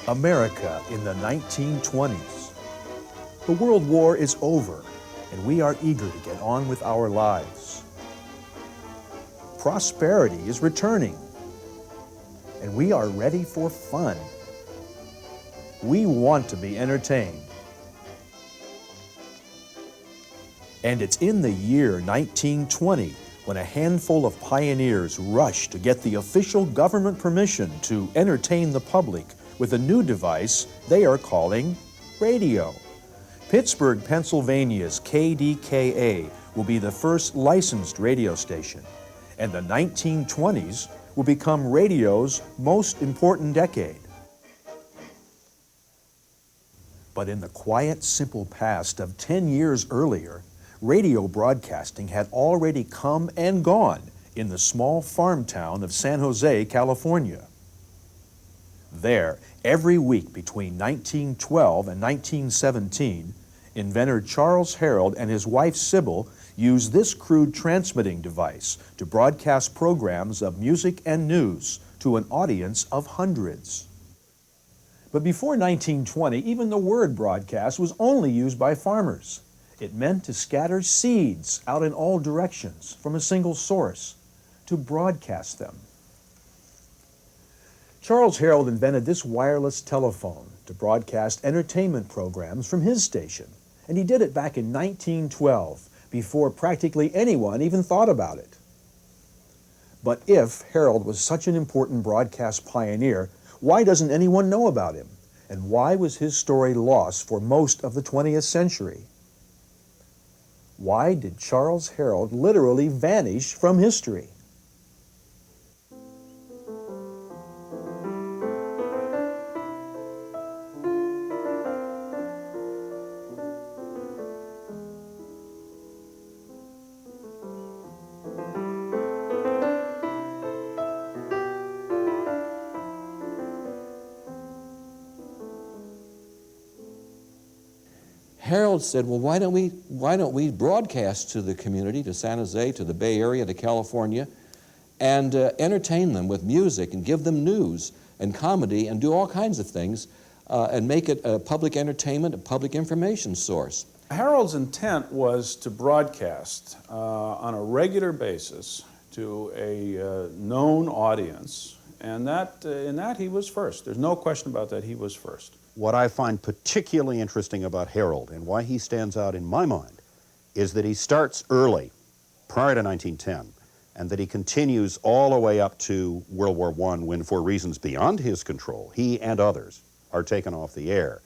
America in the 1920s. The World War is over, and we are eager to get on with our lives. Prosperity is returning, and we are ready for fun. We want to be entertained. And it's in the year 1920 when a handful of pioneers rush to get the official government permission to entertain the public with a new device they are calling radio. Pittsburgh, Pennsylvania's KDKA will be the first licensed radio station, and the 1920s will become radio's most important decade. But in the quiet, simple past of 10 years earlier, radio broadcasting had already come and gone in the small farm town of San Jose, California. There, every week between 1912 and 1917, inventor Charles Herrold and his wife Sybil used this crude transmitting device to broadcast programs of music and news to an audience of hundreds. But before 1920, even the word broadcast was only used by farmers. It meant to scatter seeds out in all directions from a single source, to broadcast them. Charles Herrold invented this wireless telephone to broadcast entertainment programs from his station, and he did it back in 1912, before practically anyone even thought about it. But if Herrold was such an important broadcast pioneer, why doesn't anyone know about him? And why was his story lost for most of the 20th century? Why did Charles Herrold literally vanish from history? Herrold said, well, why don't we broadcast to the community, to San Jose, to the Bay Area, to California, and entertain them with music and give them news and comedy and do all kinds of things and make it a public entertainment, a public information source. Herrold's intent was to broadcast on a regular basis to a known audience, and in that he was first. There's no question about that, he was first. What I find particularly interesting about Herrold and why he stands out in my mind is that he starts early, prior to 1910, and that he continues all the way up to World War I when, for reasons beyond his control, he and others are taken off the air.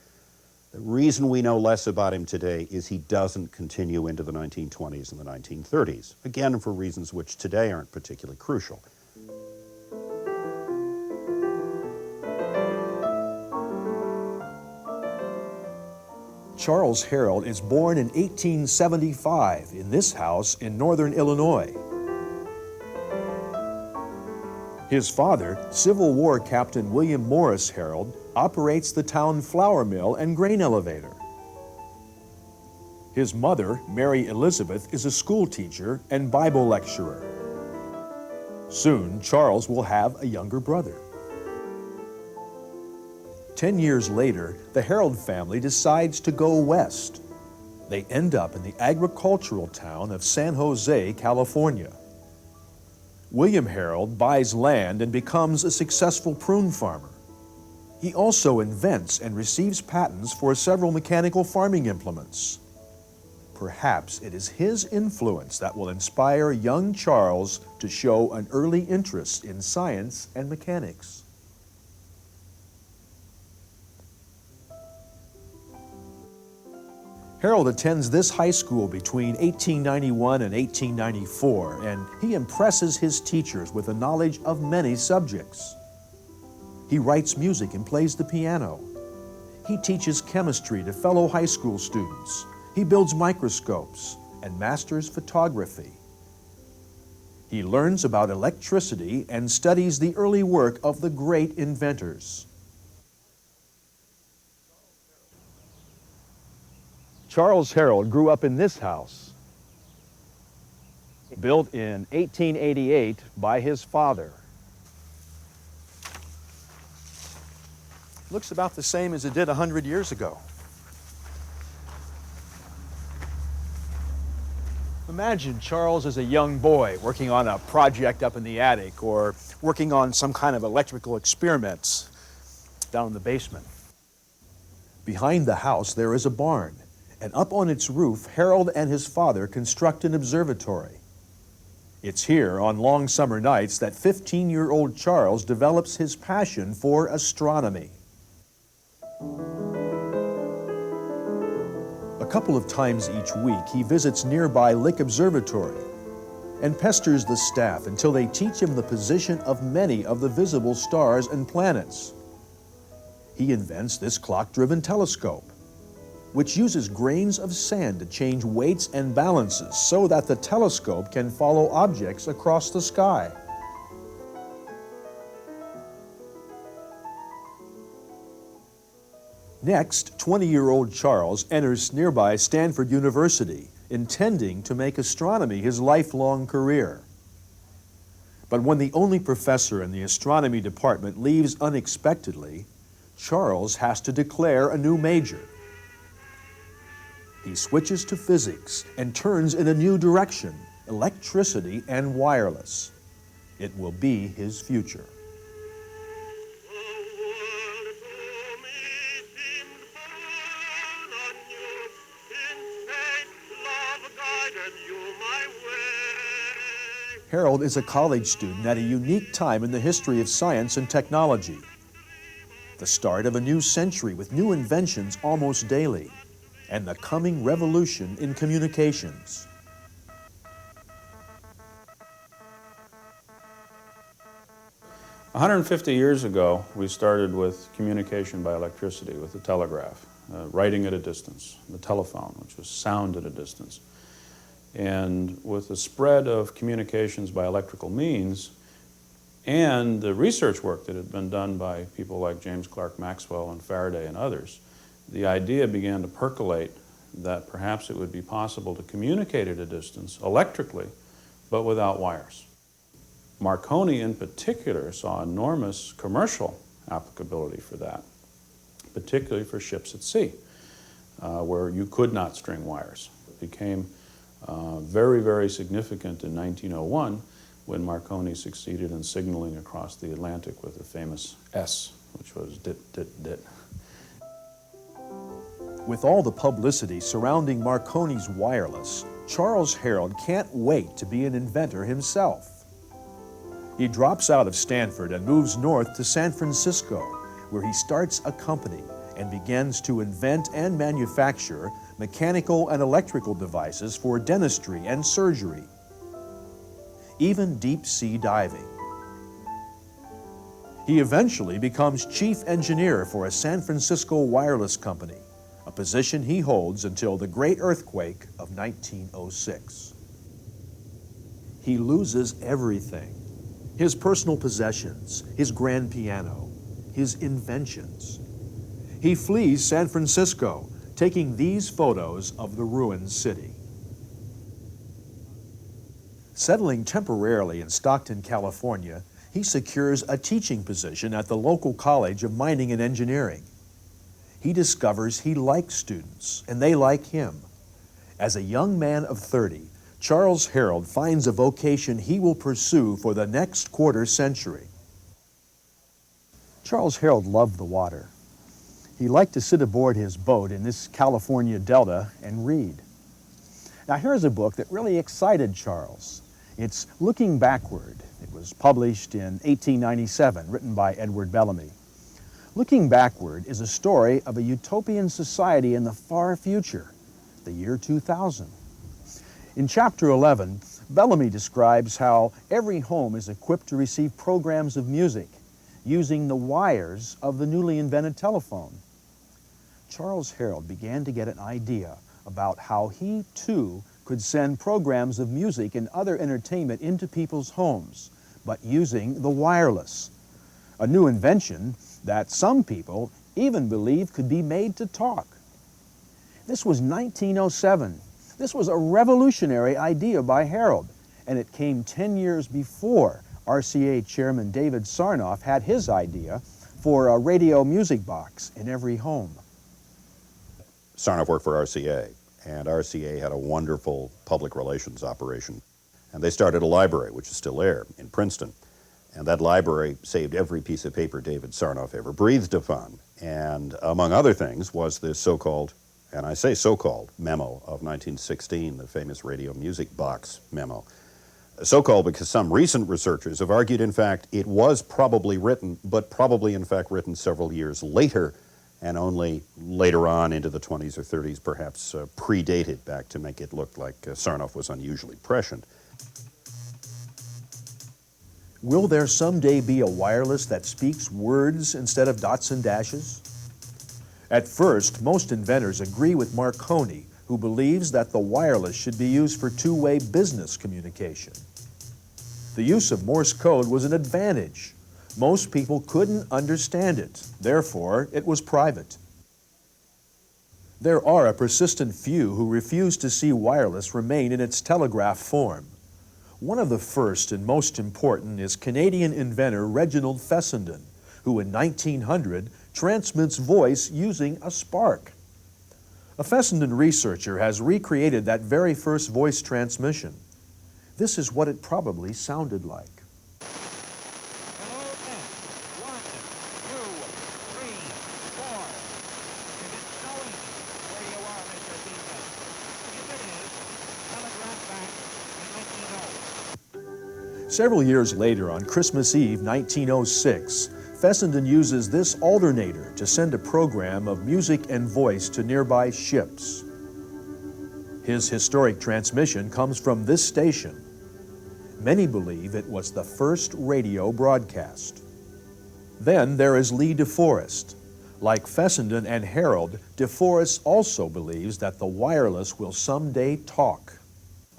The reason we know less about him today is he doesn't continue into the 1920s and the 1930s, again for reasons which today aren't particularly crucial. Charles Herrold is born in 1875 in this house in northern Illinois. His father, Civil War Captain William Morris Herrold, operates the town flour mill and grain elevator. His mother, Mary Elizabeth, is a school teacher and Bible lecturer. Soon, Charles will have a younger brother. 10 years later, the Herrold family decides to go west. They end up in the agricultural town of San Jose, California. William Herrold buys land and becomes a successful prune farmer. He also invents and receives patents for several mechanical farming implements. Perhaps it is his influence that will inspire young Charles to show an early interest in science and mechanics. Herrold attends this high school between 1891 and 1894, and he impresses his teachers with a knowledge of many subjects. He writes music and plays the piano. He teaches chemistry to fellow high school students. He builds microscopes and masters photography. He learns about electricity and studies the early work of the great inventors. Charles Herrold grew up in this house, built in 1888 by his father. Looks about the same as it did 100 years ago. Imagine Charles as a young boy working on a project up in the attic or working on some kind of electrical experiments down in the basement. Behind the house there is a barn, and up on its roof Herrold and his father construct an observatory. It's here on long summer nights that 15-year-old Charles develops his passion for astronomy. A couple of times each week, he visits nearby Lick Observatory and pesters the staff until they teach him the position of many of the visible stars and planets. He invents this clock-driven telescope, which uses grains of sand to change weights and balances so that the telescope can follow objects across the sky. Next, 20-year-old Charles enters nearby Stanford University, intending to make astronomy his lifelong career. But when the only professor in the astronomy department leaves unexpectedly, Charles has to declare a new major. He switches to physics and turns in a new direction, electricity and wireless. It will be his future. Herrold is a college student at a unique time in the history of science and technology. The start of a new century with new inventions almost daily, and the coming revolution in communications. A 150 years ago, we started with communication by electricity, with the telegraph, writing at a distance, the telephone, which was sound at a distance. And with the spread of communications by electrical means and the research work that had been done by people like James Clerk Maxwell and Faraday and others, the idea began to percolate that perhaps it would be possible to communicate at a distance electrically, but without wires. Marconi in particular saw enormous commercial applicability for that, particularly for ships at sea, where you could not string wires. It became very, very significant in 1901 when Marconi succeeded in signaling across the Atlantic with the famous S, which was dit, dit, dit. With all the publicity surrounding Marconi's wireless, Charles Herrold can't wait to be an inventor himself. He drops out of Stanford and moves north to San Francisco, where he starts a company and begins to invent and manufacture mechanical and electrical devices for dentistry and surgery, even deep-sea diving. He eventually becomes chief engineer for a San Francisco wireless company, a position he holds until the Great Earthquake of 1906. He loses everything: his personal possessions, his grand piano, his inventions. He flees San Francisco, taking these photos of the ruined city. Settling temporarily in Stockton, California, he secures a teaching position at the local College of Mining and Engineering. He discovers he likes students, and they like him. As a young man of 30, Charles Herrold finds a vocation he will pursue for the next quarter century. Charles Herrold loved the water. He liked to sit aboard his boat in this California delta and read. Now here's a book that really excited Charles. It's Looking Backward. It was published in 1897, written by Edward Bellamy. Looking Backward is a story of a utopian society in the far future, the year 2000. In chapter 11, Bellamy describes how every home is equipped to receive programs of music using the wires of the newly invented telephone. Charles Herrold began to get an idea about how he, too, could send programs of music and other entertainment into people's homes, but using the wireless, a new invention that some people even believe could be made to talk. This was 1907. This was a revolutionary idea by Herrold, and it came 10 years before RCA Chairman David Sarnoff had his idea for a radio music box in every home. Sarnoff worked for RCA, and RCA had a wonderful public relations operation. And they started a library, which is still there, in Princeton. And that library saved every piece of paper David Sarnoff ever breathed upon. And among other things was this so-called, and I say so-called, memo of 1916, the famous radio music box memo. So-called because some recent researchers have argued, in fact, it was probably written, but probably, in fact, written several years later, and only later on into the 20s or 30s, perhaps predated back to make it look like Sarnoff was unusually prescient. Will there someday be a wireless that speaks words instead of dots and dashes? At first, most inventors agree with Marconi, who believes that the wireless should be used for two-way business communication. The use of Morse code was an advantage. Most people couldn't understand it, therefore it was private. There are a persistent few who refuse to see wireless remain in its telegraph form. One of the first and most important is Canadian inventor Reginald Fessenden, who in 1900 transmits voice using a spark. A Fessenden researcher has recreated that very first voice transmission. This is what it probably sounded like. Several years later, on Christmas Eve 1906, Fessenden uses this alternator to send a program of music and voice to nearby ships. His historic transmission comes from this station. Many believe it was the first radio broadcast. Then there is Lee DeForest. Like Fessenden and Herrold, DeForest also believes that the wireless will someday talk.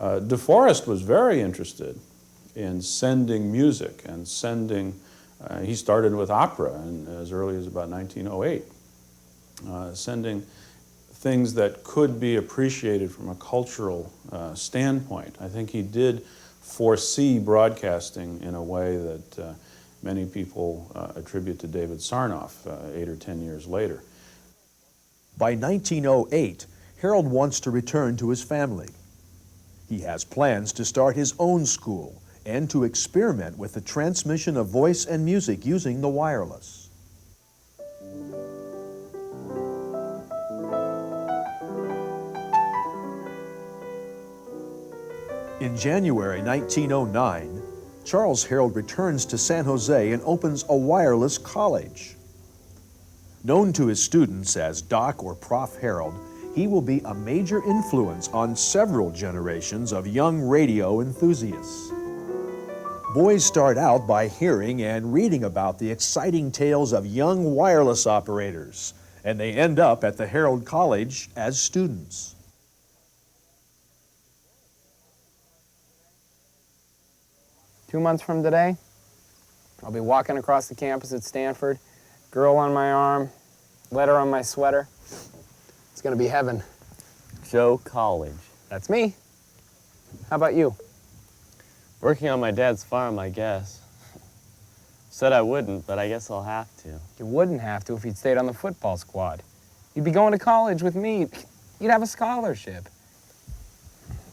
DeForest was very interested in sending music and sending, he started with opera as early as about 1908, sending things that could be appreciated from a cultural standpoint. I think he did foresee broadcasting in a way that many people attribute to David Sarnoff 8 or 10 years later. By 1908, Herrold wants to return to his family. He has plans to start his own school and to experiment with the transmission of voice and music using the wireless. In January 1909, Charles Herrold returns to San Jose and opens a wireless college. Known to his students as Doc or Prof. Herrold, he will be a major influence on several generations of young radio enthusiasts. Boys start out by hearing and reading about the exciting tales of young wireless operators, and they end up at the Herrold College as students. Two months from today, I'll be walking across the campus at Stanford, girl on my arm, letter on my sweater. It's gonna be heaven. Joe College. That's me. How about you? Working on my dad's farm, I guess. Said I wouldn't, but I guess I'll have to. You wouldn't have to if you'd stayed on the football squad. You'd be going to college with me. You'd have a scholarship.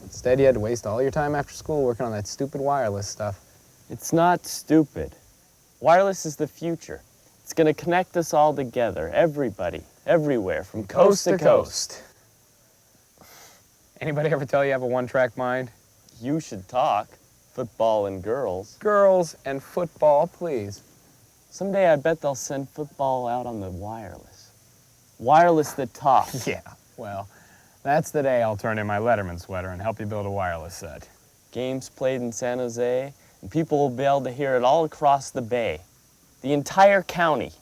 Instead, you had to waste all your time after school working on that stupid wireless stuff. It's not stupid. Wireless is the future. It's gonna connect us all together, everybody, everywhere, from coast to coast. Anybody ever tell you have a one-track mind? You should talk. Football and girls. Girls and football, please. Someday I bet they'll send football out on the wireless. Wireless that talks. Yeah, well, that's the day I'll turn in my Letterman sweater and help you build a wireless set. Games played in San Jose, and people will be able to hear it all across the bay. The entire county.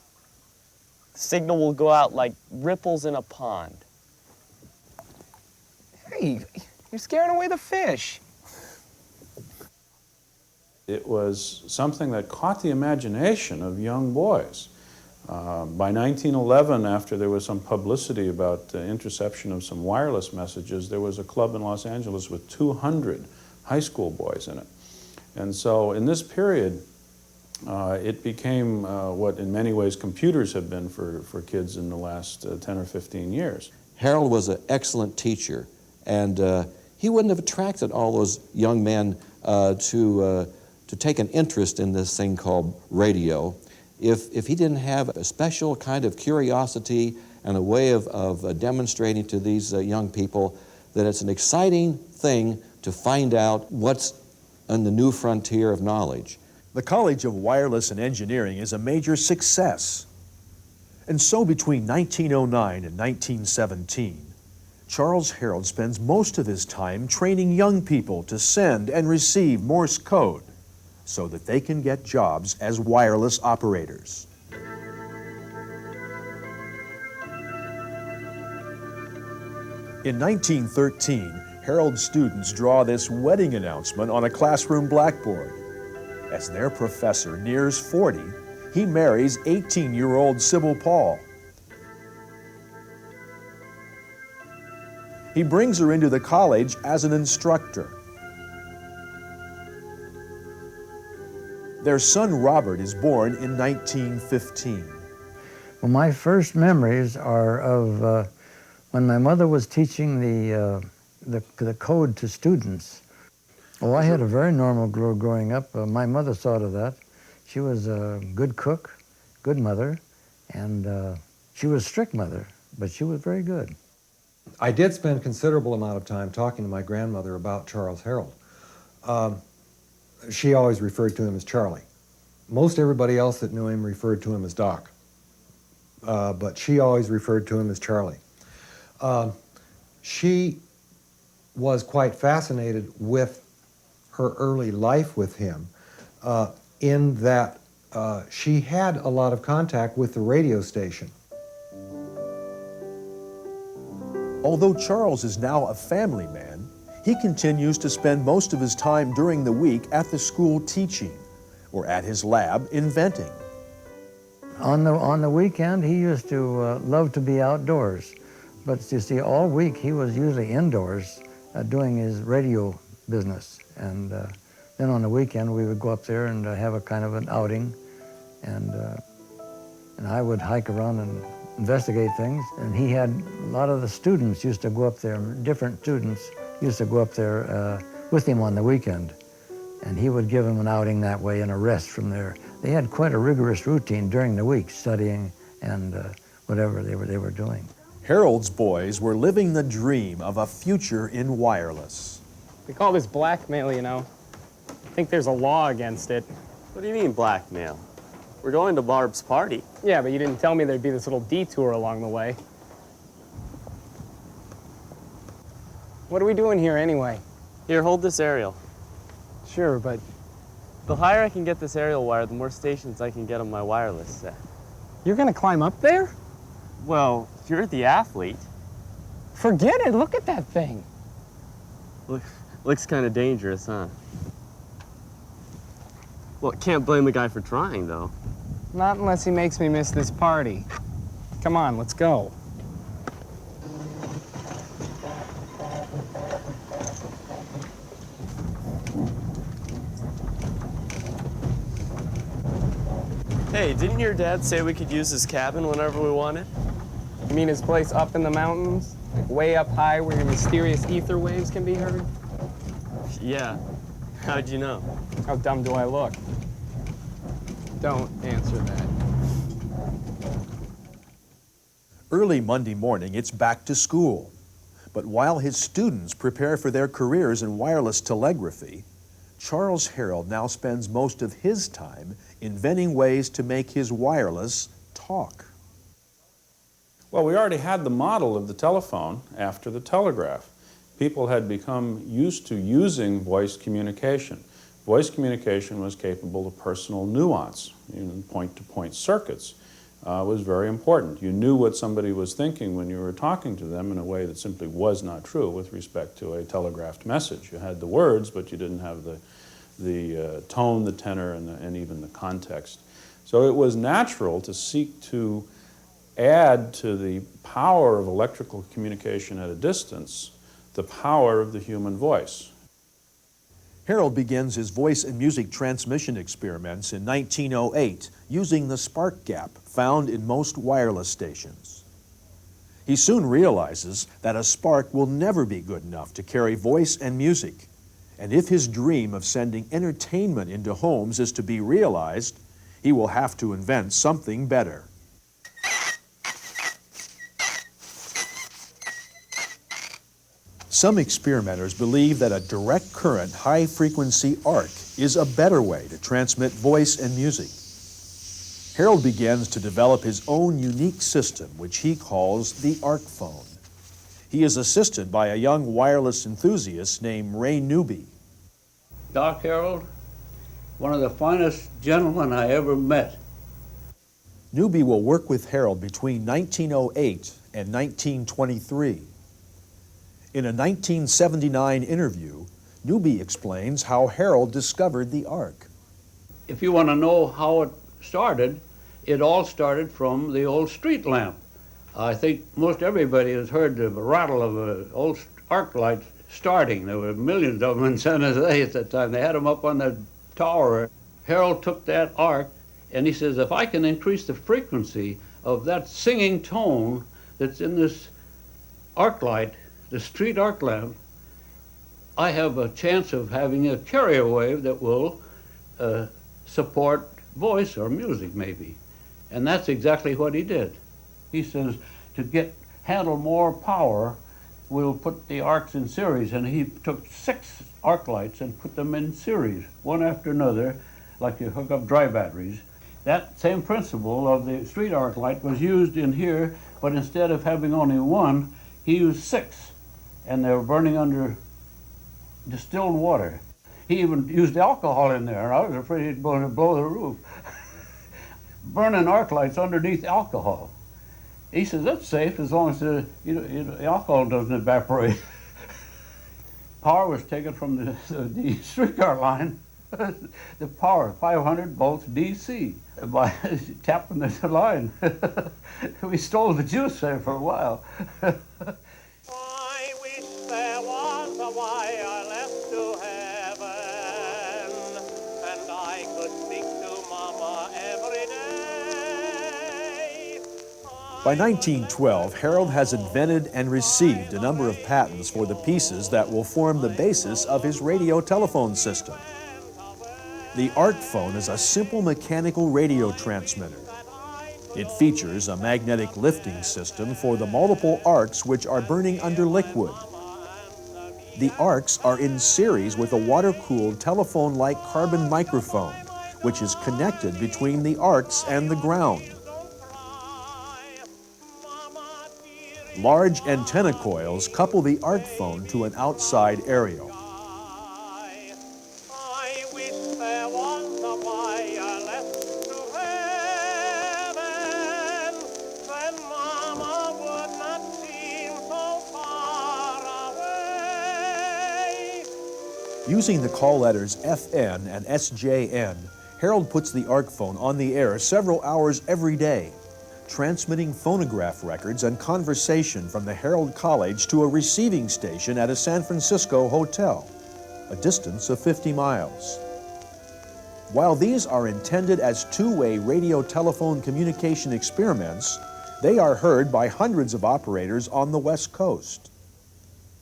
The signal will go out like ripples in a pond. Hey, you're scaring away the fish. It was something that caught the imagination of young boys. By 1911, after there was some publicity about the interception of some wireless messages, there was a club in Los Angeles with 200 high school boys in it. And so in this period, it became what in many ways computers have been for kids in the last 10 or 15 years. Herrold was an excellent teacher, and he wouldn't have attracted all those young men to take an interest in this thing called radio if he didn't have a special kind of curiosity and a way of demonstrating to these young people that it's an exciting thing to find out what's on the new frontier of knowledge. The College of Wireless and Engineering is a major success. And so between 1909 and 1917, Charles Herrold spends most of his time training young people to send and receive Morse code so that they can get jobs as wireless operators. In 1913, Herrold students draw this wedding announcement on a classroom blackboard. As their professor nears 40, he marries 18-year-old Sybil Paul. He brings her into the college as an instructor. Their son Robert is born in 1915. Well, my first memories are of when my mother was teaching the code to students. Oh, I had a very normal growing up. My mother saw to that. She was a good cook, good mother, and she was a strict mother, but she was very good. I did spend a considerable amount of time talking to my grandmother about Charles Herrold. She always referred to him as Charlie. Most everybody else that knew him referred to him as Doc, but she always referred to him as Charlie. She was quite fascinated with her early life with him, in that she had a lot of contact with the radio station. Although Charles is now a family man, he continues to spend most of his time during the week at the school teaching or at his lab inventing. On the weekend, he used to love to be outdoors. But you see, all week he was usually indoors doing his radio business. And then on the weekend, we would go up there and have a kind of an outing. And I would hike around and investigate things. And he had a lot of the students used to go up there, different students used to go up there with him on the weekend. And he would give them an outing that way and a rest from there. They had quite a rigorous routine during the week, studying and whatever they were doing. Herrold's boys were living the dream of a future in wireless. We call this blackmail, you know. I think there's a law against it. What do you mean blackmail? We're going to Barb's party. Yeah, but you didn't tell me there'd be this little detour along the way. What are we doing here anyway? Here, hold this aerial. Sure, but The higher I can get this aerial wire, the more stations I can get on my wireless set. you're gonna climb up there? Well, you're the athlete. Forget it, look at that thing. Looks kind of dangerous, huh? Well, can't blame the guy for trying, though. Not unless he makes me miss this party. Come on, let's go. Hey, didn't your dad say we could use his cabin whenever we wanted? You mean his place up in the mountains? Like way up high where your mysterious ether waves can be heard? Yeah. How'd you know? How dumb do I look? Don't answer that. Early Monday morning, it's back to school. But while his students prepare for their careers in wireless telegraphy, Charles Herrold now spends most of his time inventing ways to make his wireless talk. Well, we already had the model of the telephone after the telegraph. People had become used to using voice communication. Voice communication was capable of personal nuance. Point-to-point circuits was very important. You knew what somebody was thinking when you were talking to them in a way that simply was not true with respect to a telegraphed message. You had the words, but you didn't have the tone, the tenor, and even the context. So it was natural to seek to add to the power of electrical communication at a distance the power of the human voice. Herrold begins his voice and music transmission experiments in 1908 using the spark gap found in most wireless stations. He soon realizes that a spark will never be good enough to carry voice and music, and if his dream of sending entertainment into homes is to be realized, he will have to invent something better. Some experimenters believe that a direct current high-frequency arc is a better way to transmit voice and music. Herrold begins to develop his own unique system, which he calls the arc phone. He is assisted by a young wireless enthusiast named Ray Newby. Doc Herrold, one of the finest gentlemen I ever met. Newby will work with Herrold between 1908 and 1923. In a 1979 interview, Newby explains how Herrold discovered the arc. If you want to know how it started, it all started from the old street lamp. I think most everybody has heard the rattle of an old arc light starting. There were millions of them in San Jose at that time. They had them up on the tower. Herrold took that arc and he says, if I can increase the frequency of that singing tone that's in this arc light, the street arc lamp, I have a chance of having a carrier wave that will support voice or music maybe. And that's exactly what he did. He says, to handle more power, we'll put the arcs in series. And he took 6 arc lights and put them in series, one after another, like you hook up dry batteries. That same principle of the street arc light was used in here, but instead of having only 1, he used 6. And they were burning under distilled water. He even used alcohol in there. I was afraid he'd blow the roof. Burning arc lights underneath alcohol. He says that's safe as long as the alcohol doesn't evaporate. Power was taken from the streetcar line. The power, 500 volts DC, by tapping the line. We stole the juice there for a while. I wish there was a way I left to heaven, and I could speak to Mama every day. By 1912, Herrold has invented and received a number of patents for the pieces that will form the basis of his radio telephone system. The arc phone is a simple mechanical radio transmitter. It features a magnetic lifting system for the multiple arcs which are burning under liquid. The arcs are in series with a water-cooled telephone-like carbon microphone, which is connected between the arcs and the ground. Large antenna coils couple the arc phone to an outside aerial. I wish there was a way I left to heaven, then Mama would not seem so far away. Using the call letters FN and SJN, Herrold puts the arc phone on the air several hours every day, transmitting phonograph records and conversation from the Herrold College to a receiving station at a San Francisco hotel, a distance of 50 miles. While these are intended as two-way radio-telephone communication experiments, they are heard by hundreds of operators on the West Coast.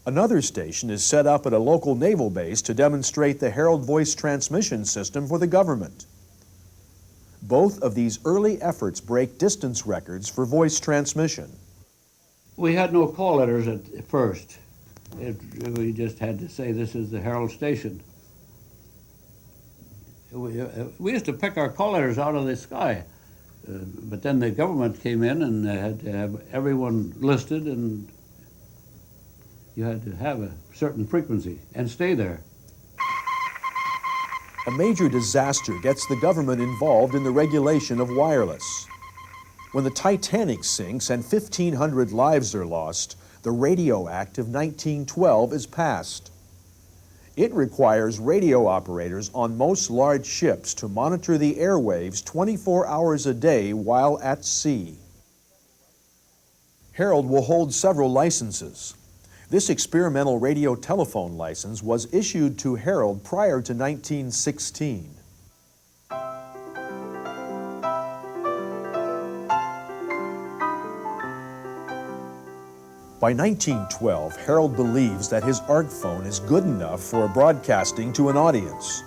Another station is set up at a local naval base to demonstrate the Herrold voice transmission system for the government. Both of these early efforts break distance records for voice transmission. We had no call letters at first. We just had to say, this is the Herrold station. We used to pick our call letters out of the sky. But then the government came in and had to have everyone listed, and you had to have a certain frequency and stay there. A major disaster gets the government involved in the regulation of wireless. When the Titanic sinks and 1,500 lives are lost, the Radio Act of 1912 is passed. It requires radio operators on most large ships to monitor the airwaves 24 hours a day while at sea. Herrold will hold several licenses. This experimental radio telephone license was issued to Herrold prior to 1916. By 1912, Herrold believes that his ARC phone is good enough for broadcasting to an audience.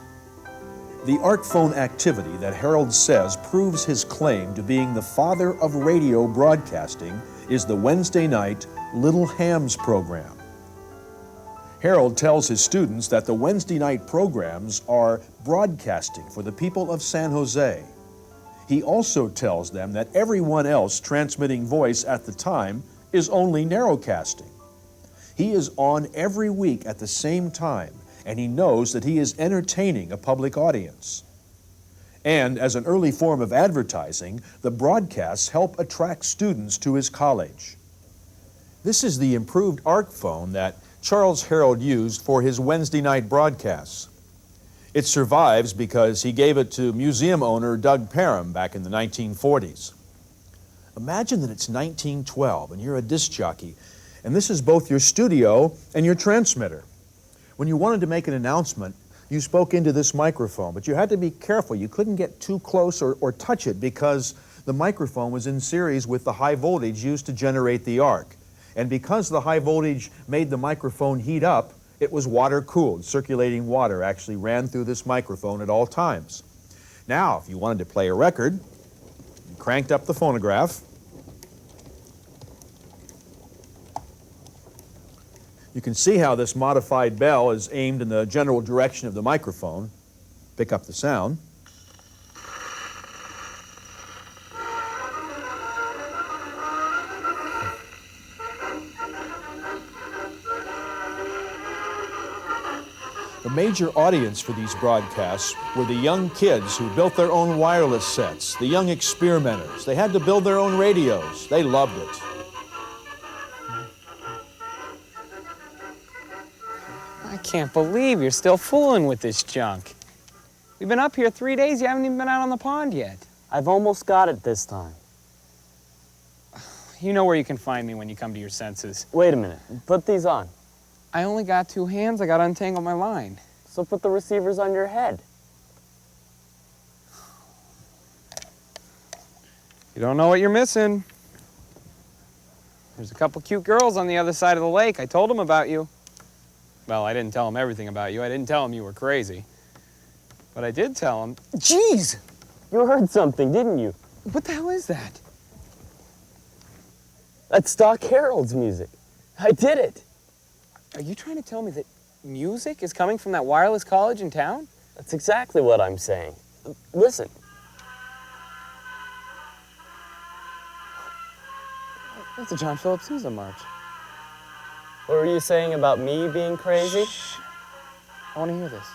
The ARC phone activity that Herrold says proves his claim to being the father of radio broadcasting is the Wednesday night Little Hams program. Herrold tells his students that the Wednesday night programs are broadcasting for the people of San Jose. He also tells them that everyone else transmitting voice at the time is only narrowcasting. He is on every week at the same time, and he knows that he is entertaining a public audience. And as an early form of advertising, the broadcasts help attract students to his college. This is the improved ARC phone that Charles Herrold used for his Wednesday night broadcasts. It survives because he gave it to museum owner Doug Parham back in the 1940s. Imagine that it's 1912 and you're a disc jockey, and this is both your studio and your transmitter. When you wanted to make an announcement, you spoke into this microphone, but you had to be careful. You couldn't get too close or touch it because the microphone was in series with the high voltage used to generate the arc. And because the high voltage made the microphone heat up, it was water cooled. Circulating water actually ran through this microphone at all times. Now, if you wanted to play a record, you cranked up the phonograph. You can see how this modified bell is aimed in the general direction of the microphone. Pick up the sound. The major audience for these broadcasts were the young kids who built their own wireless sets, the young experimenters. They had to build their own radios. They loved it. I can't believe you're still fooling with this junk. We've been up here 3 days, you haven't even been out on the pond yet. I've almost got it this time. You know where you can find me when you come to your senses. Wait a minute. Put these on. I only got 2 hands, I gotta untangle my line. So put the receivers on your head. You don't know what you're missing. There's a couple cute girls on the other side of the lake. I told them about you. Well, I didn't tell them everything about you. I didn't tell them you were crazy. But I did tell them... Jeez! You heard something, didn't you? What the hell is that? That's Doc Herrold's music. I did it. Are you trying to tell me that music is coming from that wireless college in town? That's exactly what I'm saying. Listen. That's a John Philip Sousa march. What were you saying about me being crazy? Shh. I want to hear this.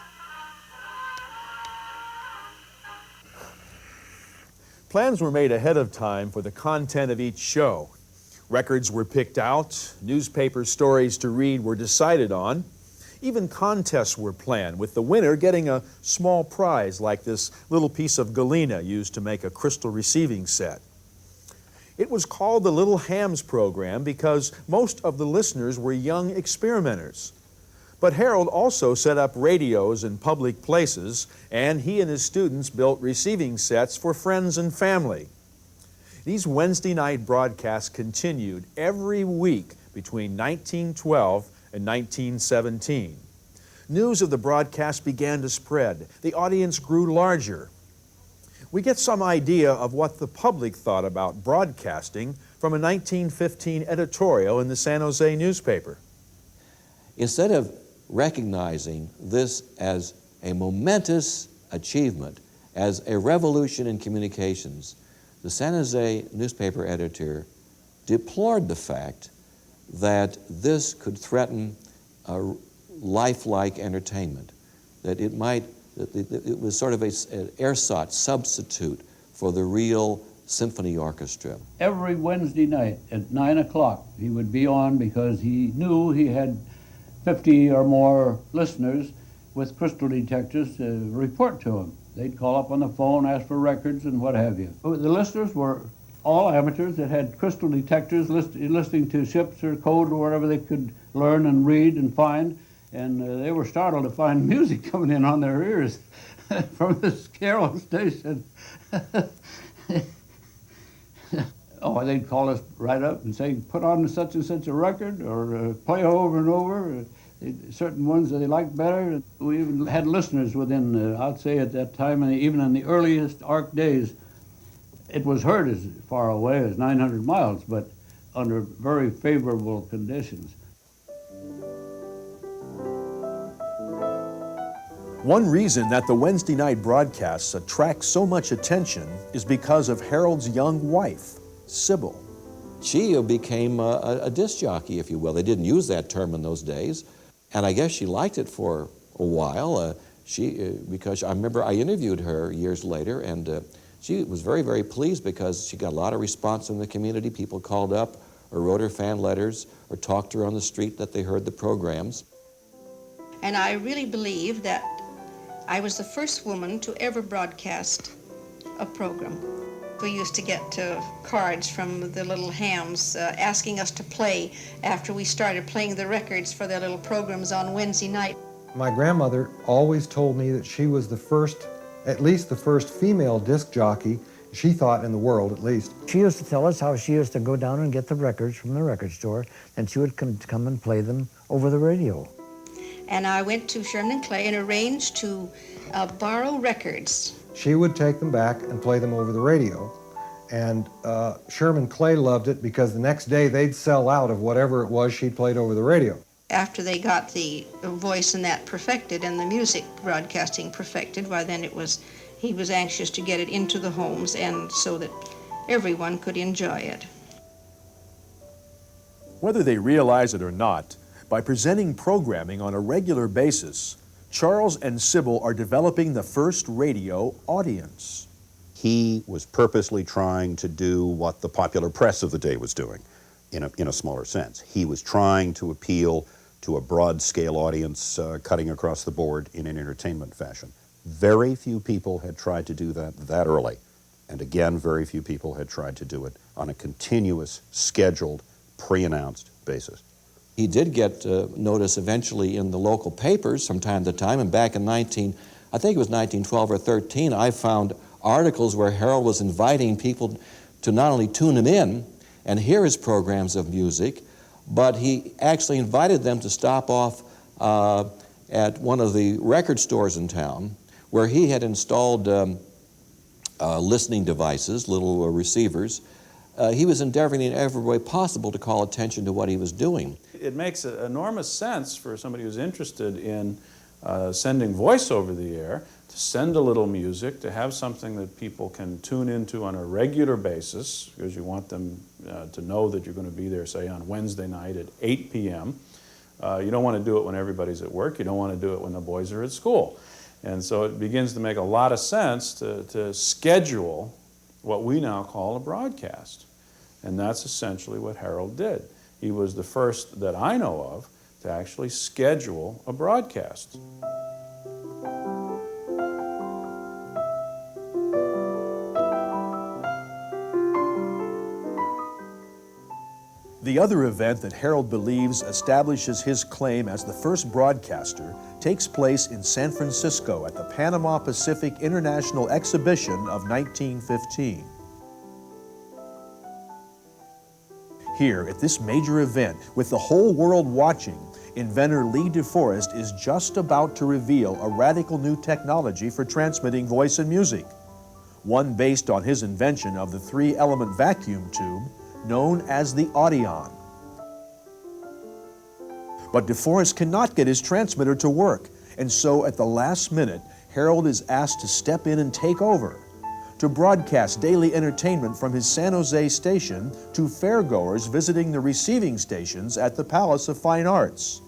Plans were made ahead of time for the content of each show. Records were picked out, newspaper stories to read were decided on. Even contests were planned, with the winner getting a small prize like this little piece of galena used to make a crystal receiving set. It was called the Little Hams program because most of the listeners were young experimenters. But Herrold also set up radios in public places, and he and his students built receiving sets for friends and family. These Wednesday night broadcasts continued every week between 1912 and 1917. News of the broadcast began to spread. The audience grew larger. We get some idea of what the public thought about broadcasting from a 1915 editorial in the San Jose newspaper. Instead of recognizing this as a momentous achievement, as a revolution in communications, the San Jose newspaper editor deplored the fact that this could threaten a lifelike entertainment, that it was sort of an ersatz substitute for the real symphony orchestra. Every Wednesday night at 9 o'clock he would be on because he knew he had 50 or more listeners with crystal detectors to report to him. They'd call up on the phone, ask for records and what have you. The listeners were all amateurs that had crystal detectors listening to ships or code or whatever they could learn and read and find. And they were startled to find music coming in on their ears from this Herrold station. Oh, they'd call us right up and say, put on such and such a record, or play over and over. Certain ones that they liked better. We even had listeners within, I'd say at that time, and even in the earliest ARC days, it was heard as far away as 900 miles, but under very favorable conditions. One reason that the Wednesday night broadcasts attract so much attention is because of Herrold's young wife, Sybil. She became a disc jockey, if you will. They didn't use that term in those days. And I guess she liked it for a while, because I remember I interviewed her years later, and she was very, very pleased because she got a lot of response from the community. People called up or wrote her fan letters or talked to her on the street that they heard the programs. And I really believe that I was the first woman to ever broadcast a program. We used to get cards from the little hams asking us to play after we started playing the records for their little programs on Wednesday night. My grandmother always told me that she was the first, at least the first female disc jockey, she thought, in the world at least. She used to tell us how she used to go down and get the records from the record store, and she would come and play them over the radio. And I went to Sherman and Clay and arranged to borrow records. She would take them back and play them over the radio. And Sherman Clay loved it because the next day they'd sell out of whatever it was she played over the radio. After they got the voice and that perfected and the music broadcasting perfected, why then he was anxious to get it into the homes and so that everyone could enjoy it. Whether they realize it or not, by presenting programming on a regular basis, Charles and Sybil are developing the first radio audience. He was purposely trying to do what the popular press of the day was doing, in a smaller sense. He was trying to appeal to a broad-scale audience, cutting across the board in an entertainment fashion. Very few people had tried to do that early. And again, very few people had tried to do it on a continuous, scheduled, pre-announced basis. He did get notice eventually in the local papers from time to time, and back in I think it was 1912 or 13, I found articles where Herrold was inviting people to not only tune him in and hear his programs of music, but he actually invited them to stop off at one of the record stores in town where he had installed listening devices, little receivers. He was endeavoring in every way possible to call attention to what he was doing. It makes enormous sense for somebody who's interested in sending voice over the air to send a little music, to have something that people can tune into on a regular basis, because you want them to know that you're going to be there, say, on Wednesday night at 8 p.m. You don't want to do it when everybody's at work. You don't want to do it when the boys are at school. And so it begins to make a lot of sense to schedule what we now call a broadcast. And that's essentially what Herrold did. He was the first that I know of to actually schedule a broadcast. The other event that Herrold believes establishes his claim as the first broadcaster takes place in San Francisco at the Panama Pacific International Exhibition of 1915. Here, at this major event, with the whole world watching, inventor Lee DeForest is just about to reveal a radical new technology for transmitting voice and music, one based on his invention of the three-element vacuum tube known as the AUDION. But DeForest cannot get his transmitter to work, and so at the last minute, Herrold is asked to step in and take over, to broadcast daily entertainment from his San Jose station to fairgoers visiting the receiving stations at the Palace of Fine Arts.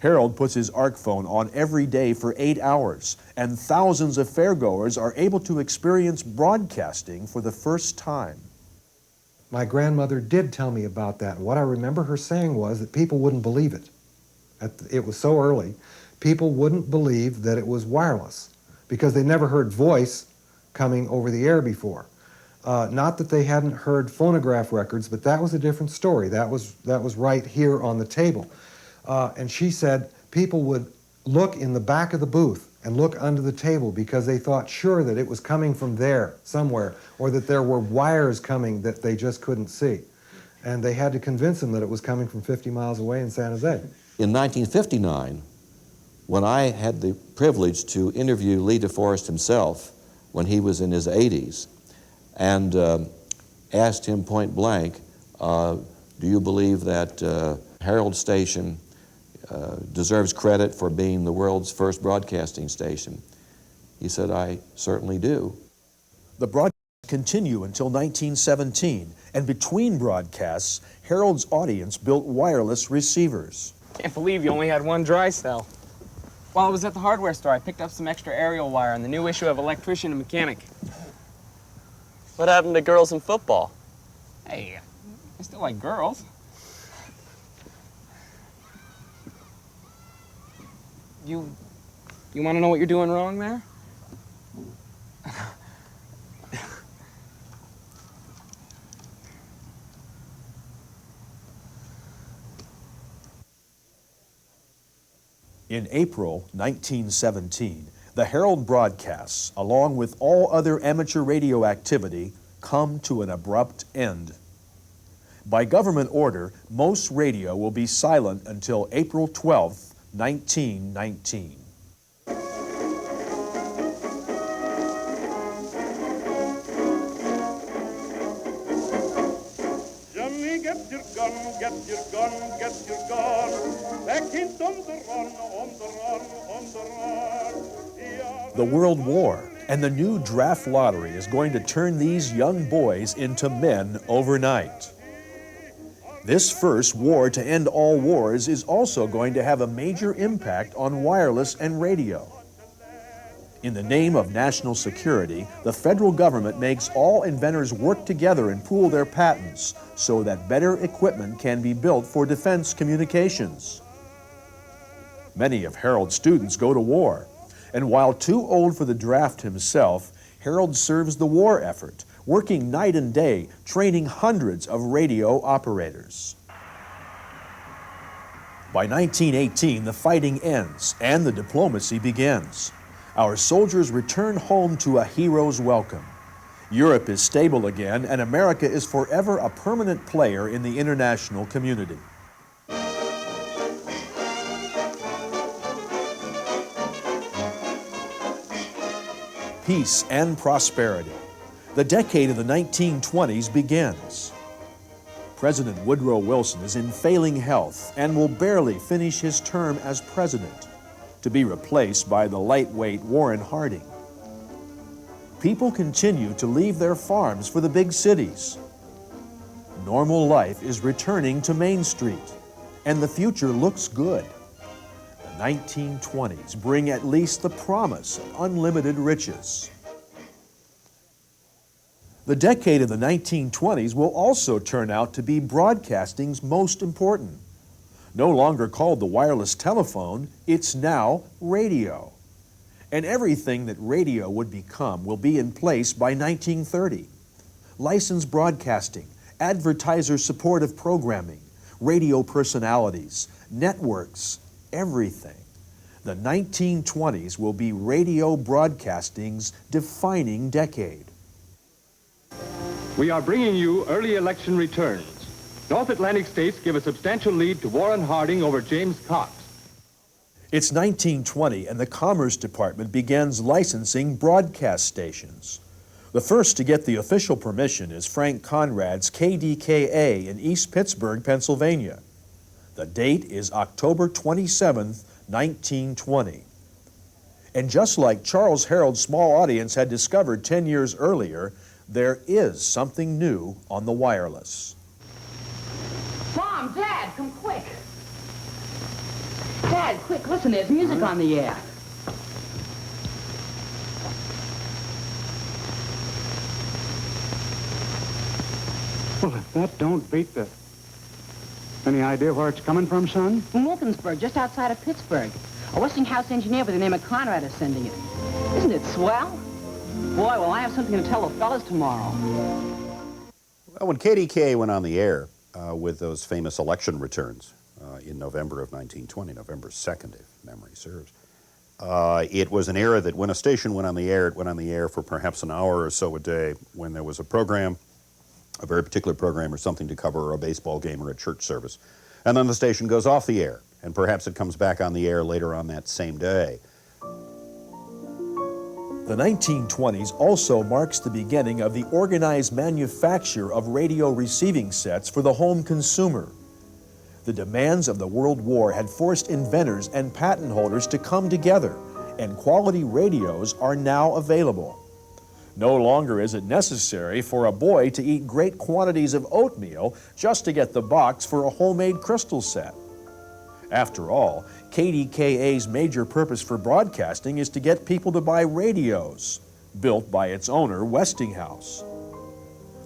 Herrold puts his ARC phone on every day for 8 hours, and thousands of fairgoers are able to experience broadcasting for the first time. My grandmother did tell me about that. What I remember her saying was that people wouldn't believe it. It was so early. People wouldn't believe that it was wireless because they never heard voice coming over the air before. Not that they hadn't heard phonograph records, but that was a different story. That was right here on the table. And she said people would look in the back of the booth and look under the table because they thought sure that it was coming from there somewhere, or that there were wires coming that they just couldn't see. And they had to convince them that it was coming from 50 miles away in San Jose. In 1959, when I had the privilege to interview Lee DeForest himself when he was in his 80s, and asked him point blank, do you believe that Herrold Station deserves credit for being the world's first broadcasting station? He said, I certainly do. The broadcasts continue until 1917, and between broadcasts, Herrold's audience built wireless receivers. Can't believe you only had one dry cell. While I was at the hardware store, I picked up some extra aerial wire in the new issue of Electrician and Mechanic. What happened to girls in football? Hey, I still like girls. You want to know what you're doing wrong there? In April 1917, the Herrold broadcasts, along with all other amateur radio activity, come to an abrupt end. By government order, most radio will be silent until April 12, 1919. Johnny, get your gun, get your gun, get your gun. Back in on the run, on the run, on the run. The World War and the new draft lottery is going to turn these young boys into men overnight. This first war to end all wars is also going to have a major impact on wireless and radio. In the name of national security, the federal government makes all inventors work together and pool their patents so that better equipment can be built for defense communications. Many of Herrold's students go to war, and while too old for the draft himself, Herrold serves the war effort, working night and day, training hundreds of radio operators. By 1918, the fighting ends and the diplomacy begins. Our soldiers return home to a hero's welcome. Europe is stable again, and America is forever a permanent player in the international community. Peace and prosperity. The decade of the 1920s begins. President Woodrow Wilson is in failing health and will barely finish his term as president, to be replaced by the lightweight Warren Harding. People continue to leave their farms for the big cities. Normal life is returning to Main Street, and the future looks good. The 1920s bring at least the promise of unlimited riches. The decade of the 1920s will also turn out to be broadcasting's most important. No longer called the wireless telephone, it's now radio. And everything that radio would become will be in place by 1930. Licensed broadcasting, advertiser supportive programming, radio personalities, networks, everything. The 1920s will be radio broadcasting's defining decade. We are bringing you early election returns. North Atlantic states give a substantial lead to Warren Harding over James Cox. It's 1920 and the Commerce Department begins licensing broadcast stations. The first to get the official permission is Frank Conrad's KDKA in East Pittsburgh, Pennsylvania. The date is October 27, 1920. And just like Charles Herrold's small audience had discovered 10 years earlier, there is something new on the wireless. Mom, Dad, come quick. Dad, quick, listen, there's music on the air. Well, if that don't beat the... Any idea where it's coming from, son? From Wilkinsburg, just outside of Pittsburgh. A Westinghouse engineer by the name of Conrad is sending it. Isn't it swell? Boy, will I have something to tell the fellas tomorrow. Well, when KDKA went on the air with those famous election returns in November of 1920, November 2nd, if memory serves, it was an era that when a station went on the air, it went on the air for perhaps an hour or so a day when there was a program, a very particular program or something to cover, or a baseball game or a church service. And then the station goes off the air, and perhaps it comes back on the air later on that same day. The 1920s also marks the beginning of the organized manufacture of radio receiving sets for the home consumer. The demands of the World War had forced inventors and patent holders to come together, and quality radios are now available. No longer is it necessary for a boy to eat great quantities of oatmeal just to get the box for a homemade crystal set. After all, KDKA's major purpose for broadcasting is to get people to buy radios, built by its owner, Westinghouse.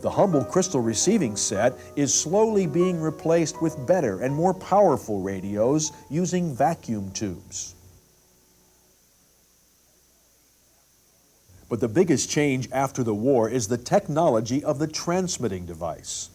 The humble crystal receiving set is slowly being replaced with better and more powerful radios using vacuum tubes. But the biggest change after the war is the technology of the transmitting device.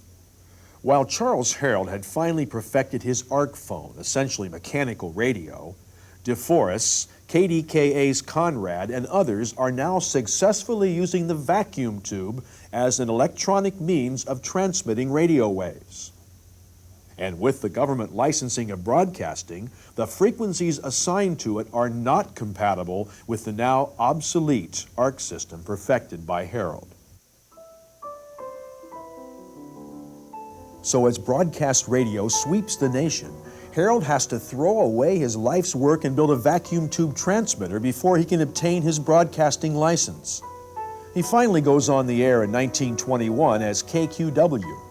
While Charles Herrold had finally perfected his arc phone, essentially mechanical radio, DeForest, KDKA's Conrad, and others are now successfully using the vacuum tube as an electronic means of transmitting radio waves. And with the government licensing of broadcasting, the frequencies assigned to it are not compatible with the now obsolete arc system perfected by Herrold. So as broadcast radio sweeps the nation, Herrold has to throw away his life's work and build a vacuum tube transmitter before he can obtain his broadcasting license. He finally goes on the air in 1921 as KQW.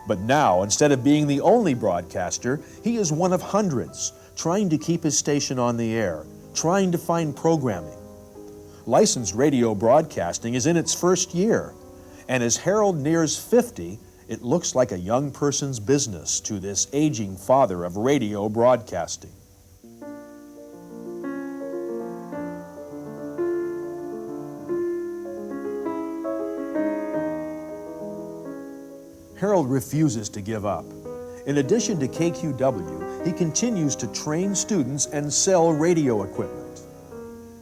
But now, instead of being the only broadcaster, he is one of hundreds, trying to keep his station on the air, trying to find programming. Licensed radio broadcasting is in its first year, and as Herrold nears 50, it looks like a young person's business to this aging father of radio broadcasting. Herrold refuses to give up. In addition to KQW, he continues to train students and sell radio equipment.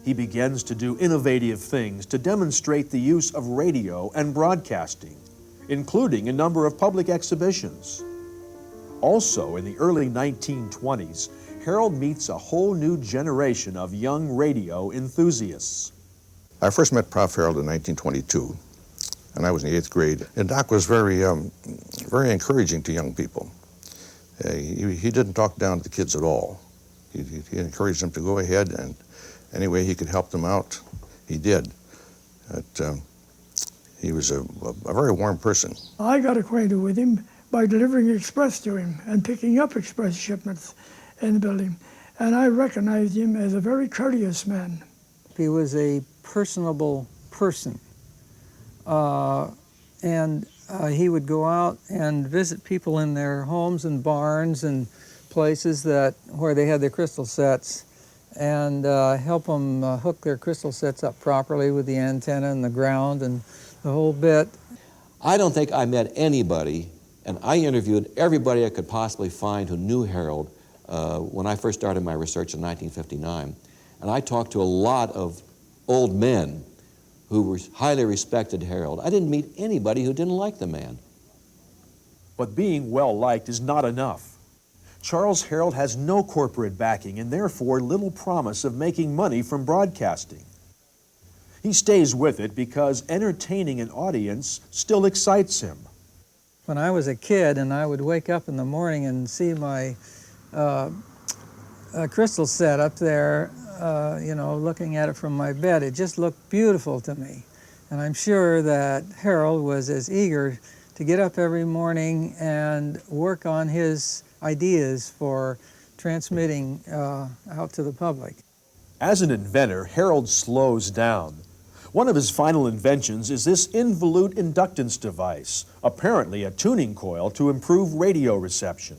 He begins to do innovative things to demonstrate the use of radio and broadcasting, including a number of public exhibitions. Also, in the early 1920s, Herrold meets a whole new generation of young radio enthusiasts. I first met Prof. Herrold in 1922, and I was in the 8th grade. And Doc was very encouraging to young people. He didn't talk down to the kids at all. He encouraged them to go ahead, and any way he could help them out, he did. He was a very warm person. I got acquainted with him by delivering express to him and picking up express shipments in the building. And I recognized him as a very courteous man. He was a personable person. He would go out and visit people in their homes and barns and places where they had their crystal sets, and help them hook their crystal sets up properly with the antenna and the ground and the whole bit. I don't think I met anybody, and I interviewed everybody I could possibly find who knew Herrold when I first started my research in 1959. And I talked to a lot of old men who highly respected Herrold. I didn't meet anybody who didn't like the man. But being well-liked is not enough. Charles Herrold has no corporate backing and therefore little promise of making money from broadcasting. He stays with it because entertaining an audience still excites him. When I was a kid and I would wake up in the morning and see my crystal set up there, looking at it from my bed, it just looked beautiful to me. And I'm sure that Herrold was as eager to get up every morning and work on his ideas for transmitting out to the public. As an inventor, Herrold slows down. One of his final inventions is this involute inductance device, apparently a tuning coil to improve radio reception.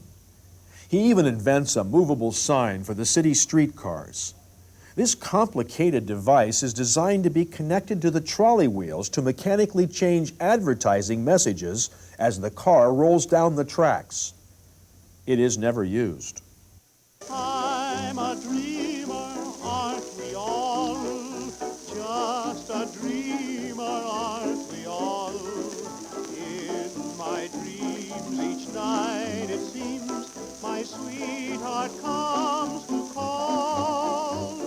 He even invents a movable sign for the city streetcars. This complicated device is designed to be connected to the trolley wheels to mechanically change advertising messages as the car rolls down the tracks. It is never used. I'm a dreamer, aren't we all? Just a dreamer, aren't we all? In my dreams each night it seems my sweetheart comes to call.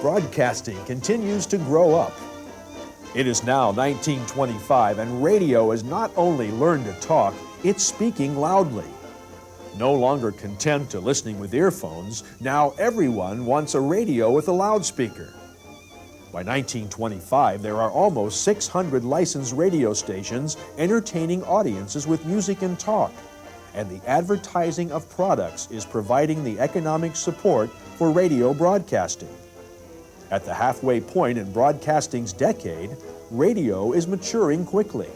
Broadcasting continues to grow up. It is now 1925, and radio has not only learned to talk, it's speaking loudly. No longer content to listening with earphones, now everyone wants a radio with a loudspeaker. By 1925, there are almost 600 licensed radio stations entertaining audiences with music and talk, and the advertising of products is providing the economic support for radio broadcasting. At the halfway point in broadcasting's decade, radio is maturing quickly.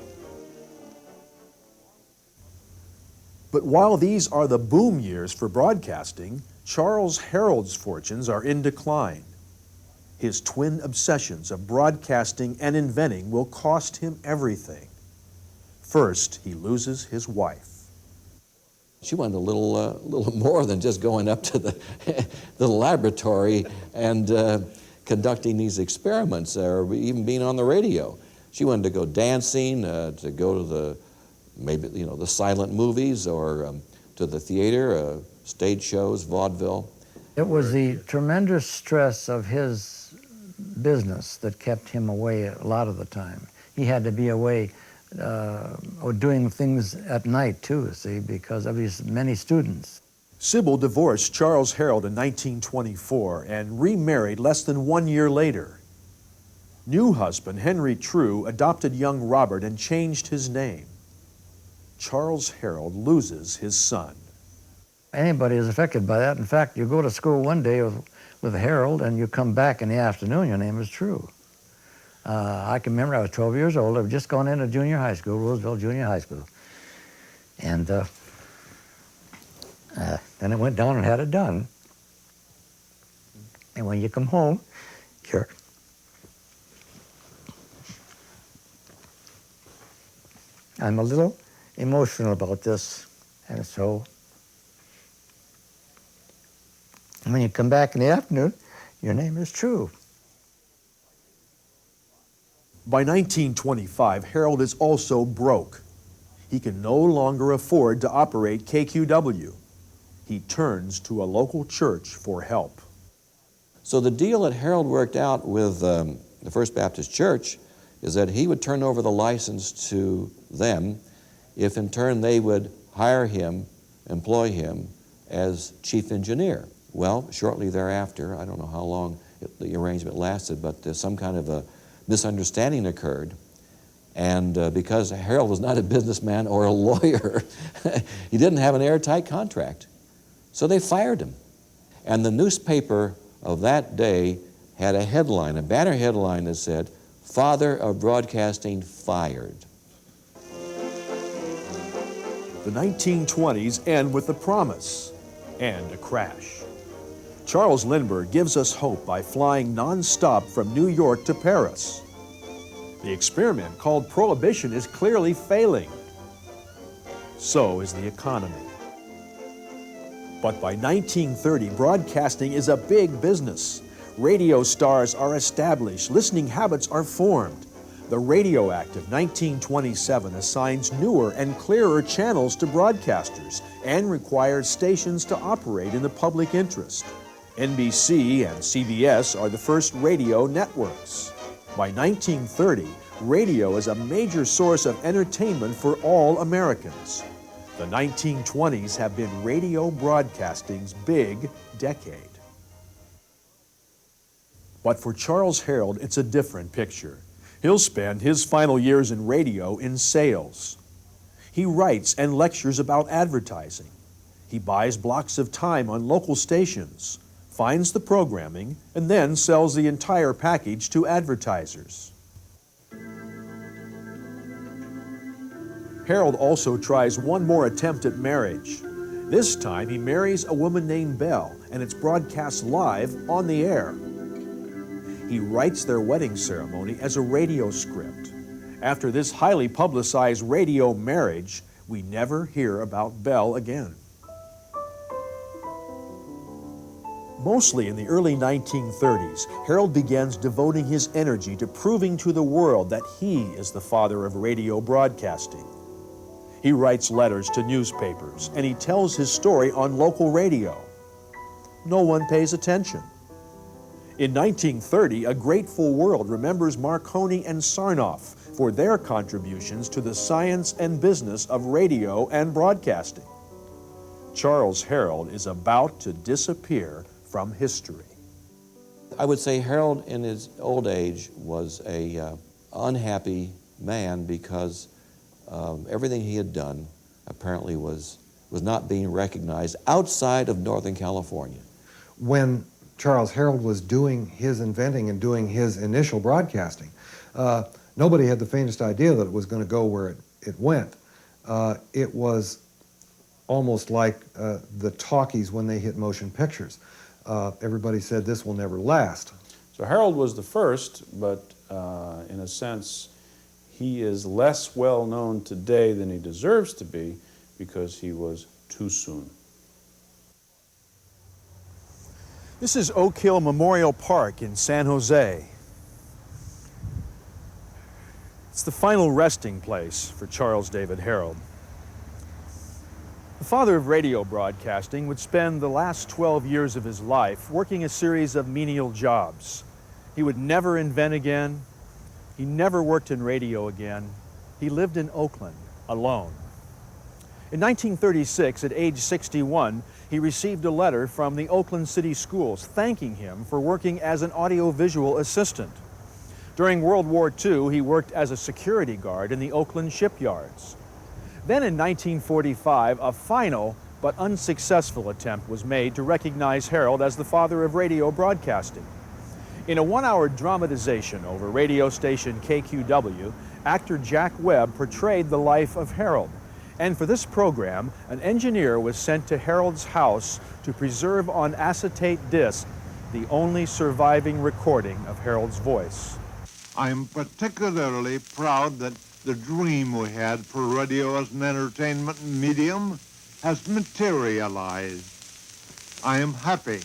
But while these are the boom years for broadcasting, Charles Herrold's fortunes are in decline. His twin obsessions of broadcasting and inventing will cost him everything. First, he loses his wife. She wanted a little more than just going up to the laboratory and conducting these experiments or even being on the radio. She wanted to go dancing, to go to the silent movies or to the theater, stage shows, vaudeville. It was the tremendous stress of his business that kept him away a lot of the time. He had to be away or doing things at night too, see, because of his many students. Sybil divorced Charles Herrold in 1924 and remarried less than 1 year later. New husband Henry True adopted young Robert and changed his name. Charles Herrold loses his son. Anybody is affected by that. In fact, you go to school one day with Herrold and you come back in the afternoon, your name is True. I can remember I was 12 years old. I've just gone into junior high school, Roosevelt Junior High School. And then I went down and had it done. And when you come home, I'm a little emotional about this. And so when you come back in the afternoon, your name is True. By 1925, Herrold is also broke. He can no longer afford to operate KQW. He turns to a local church for help. So the deal that Herrold worked out with the First Baptist Church is that he would turn over the license to them if in turn they would hire him, employ him as chief engineer. Well, shortly thereafter, I don't know how long the arrangement lasted, but some kind of a misunderstanding occurred. And because Herrold was not a businessman or a lawyer, he didn't have an airtight contract. So they fired him. And the newspaper of that day had a headline, a banner headline that said, "Father of Broadcasting Fired." The 1920s end with a promise and a crash. Charles Lindbergh gives us hope by flying non-stop from New York to Paris. The experiment called Prohibition is clearly failing. So is the economy. But by 1930, broadcasting is a big business. Radio stars are established, listening habits are formed. The Radio Act of 1927 assigns newer and clearer channels to broadcasters and requires stations to operate in the public interest. NBC and CBS are the first radio networks. By 1930, radio is a major source of entertainment for all Americans. The 1920s have been radio broadcasting's big decade. But for Charles Herrold, it's a different picture. He'll spend his final years in radio in sales. He writes and lectures about advertising. He buys blocks of time on local stations, finds the programming, and then sells the entire package to advertisers. Herrold also tries one more attempt at marriage. This time he marries a woman named Belle and it's broadcast live on the air. He writes their wedding ceremony as a radio script. After this highly publicized radio marriage, we never hear about Bell again. Mostly in the early 1930s, Herrold begins devoting his energy to proving to the world that he is the father of radio broadcasting. He writes letters to newspapers, and he tells his story on local radio. No one pays attention. In 1930, a grateful world remembers Marconi and Sarnoff for their contributions to the science and business of radio and broadcasting. Charles Herrold is about to disappear from history. I would say Herrold in his old age was a unhappy man because everything he had done apparently was not being recognized outside of Northern California. When Charles Herrold was doing his inventing and doing his initial broadcasting, nobody had the faintest idea that it was going to go where it went. It was almost like the talkies when they hit motion pictures. Everybody said this will never last. So Herrold was the first, but in a sense, he is less well known today than he deserves to be because he was too soon. This is Oak Hill Memorial Park in San Jose. It's the final resting place for Charles David Herrold. The father of radio broadcasting would spend the last 12 years of his life working a series of menial jobs. He would never invent again. He never worked in radio again. He lived in Oakland alone. In 1936, at age 61, he received a letter from the Oakland City Schools thanking him for working as an audiovisual assistant. During World War II, he worked as a security guard in the Oakland shipyards. Then in 1945, a final but unsuccessful attempt was made to recognize Herrold as the father of radio broadcasting. In a one-hour dramatization over radio station KQW, actor Jack Webb portrayed the life of Herrold. And for this program, an engineer was sent to Herrold's house to preserve on acetate disc the only surviving recording of Herrold's voice. I am particularly proud that the dream we had for radio as an entertainment medium has materialized. I am happy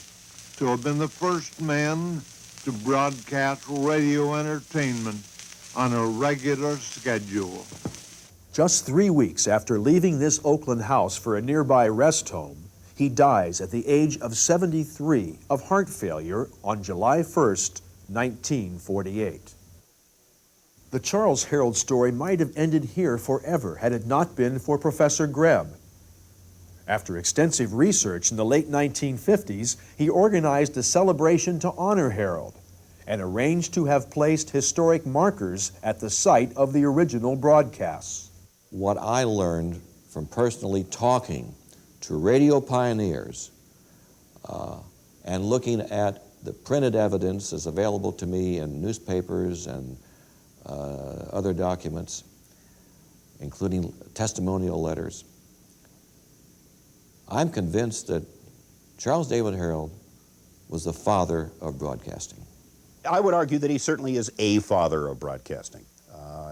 to have been the first man to broadcast radio entertainment on a regular schedule. Just 3 weeks after leaving this Oakland house for a nearby rest home, he dies at the age of 73 of heart failure on July 1st, 1948. The Charles Herrold story might have ended here forever had it not been for Professor Greb. After extensive research in the late 1950s, he organized a celebration to honor Herrold and arranged to have placed historic markers at the site of the original broadcasts. What I learned from personally talking to radio pioneers and looking at the printed evidence as available to me in newspapers and other documents, including testimonial letters, I'm convinced that Charles David Herrold was the father of broadcasting. I would argue that he certainly is a father of broadcasting.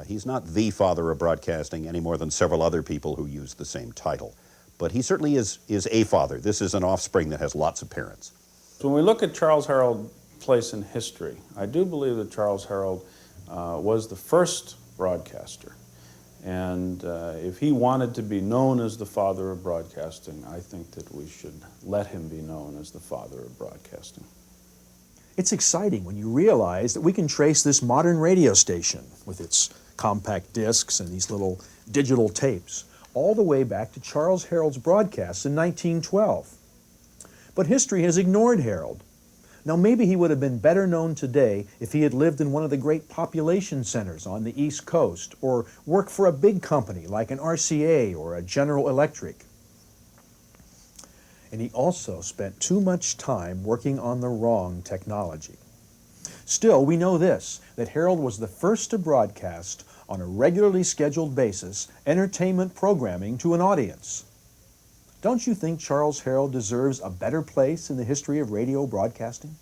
He's not the father of broadcasting any more than several other people who use the same title. But he certainly is a father. This is an offspring that has lots of parents. So when we look at Charles Herrold's place in history, I do believe that Charles Herrold was the first broadcaster. And if he wanted to be known as the father of broadcasting, I think that we should let him be known as the father of broadcasting. It's exciting when you realize that we can trace this modern radio station with its compact discs and these little digital tapes all the way back to Charles Herrold's broadcasts in 1912. But history has ignored Herrold. Now maybe he would have been better known today if he had lived in one of the great population centers on the East Coast or worked for a big company like an RCA or a General Electric. And he also spent too much time working on the wrong technology. Still, we know this, that Herrold was the first to broadcast on a regularly scheduled basis entertainment programming to an audience. Don't you think Charles Herrold deserves a better place in the history of radio broadcasting?